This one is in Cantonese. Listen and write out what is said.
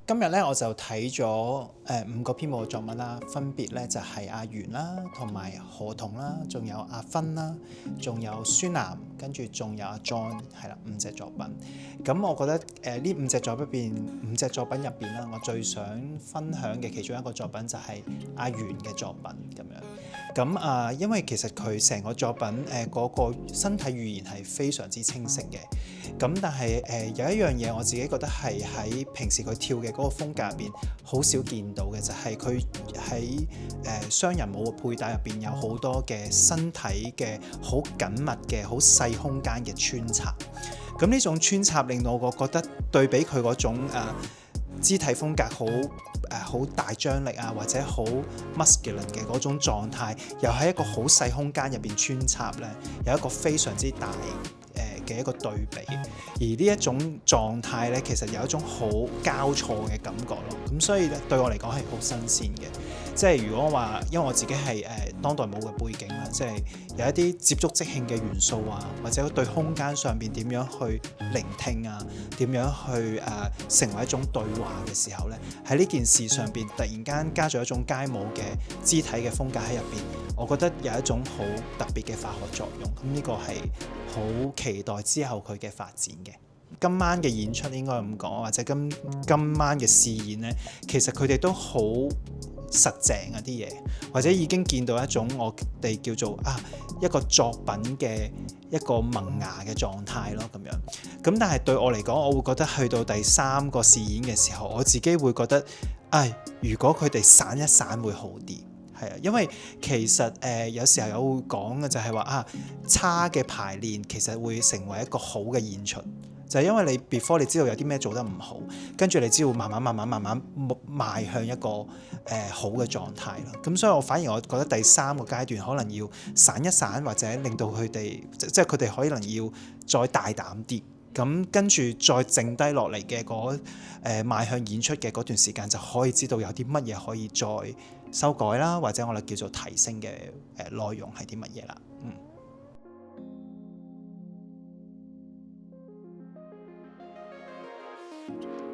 今日咧我就睇咗5個編舞嘅作品啦，分別咧就係阿源啦，同埋何彤啦，仲有阿芬啦，仲有孫楠，跟住仲有阿 John， 係啦，5隻作品。咁我覺得呢5隻作品入邊啦，我最想分享嘅其中一個作品就係阿源嘅作品咁樣。咁因為其實佢成個作品嗰個身體語言係非常之清晰嘅。咁但係有一樣嘢我自己覺得係喺平時佢跳嘅嗰個風格入邊好少見到嘅，就係佢喺雙人舞嘅配搭入邊有好多嘅身體嘅好緊密嘅好細空間嘅穿插。咁呢種穿插令到我覺得對比佢嗰種肢體風格好大張力啊，或者好 masculine 嘅嗰種狀態，又喺一個好細空間入邊穿插咧，有一個非常之大嘅一個對比。而呢一種狀態咧，其實有一種好交錯嘅感覺咯。咁所以咧，對我嚟講係好新鮮嘅。即係如果話，因為我自己係當代舞嘅背景啦，即係有一啲接觸即興嘅元素啊，或者對空間上邊點樣去聆聽啊，點樣去成為一種對話嘅時候咧，喺呢件事上邊突然間加咗一種街舞嘅肢體嘅風格喺入邊，我覺得有一種好特別嘅化學作用。咁呢個係好期待之後佢嘅發展嘅。今晚嘅演出應該咁講，或者今晚嘅試演咧，其實佢哋都好實淨啲嘢，或者已經見到一種我哋叫做一個作品嘅一個萌芽嘅狀態咯咁樣。咁但係對我嚟講，我會覺得去到第3個試演嘅時候，我自己會覺得，如果佢哋散一散會好啲。係啊，因為其實有時候有會講嘅就係話差嘅排練其實會成為一個好嘅演出。就係因為你 before 你知道有啲咩做得唔好，跟住你只要慢慢邁向一個好嘅狀態咯。咁所以我反而我覺得第3個階段可能要散一散，或者令到佢哋即係佢哋可能要再大膽啲。咁跟住再剩低落嚟嘅邁向演出嘅嗰段時間，就可以知道有啲乜嘢可以再修改啦，或者我哋叫做提升嘅內容係啲乜嘢啦。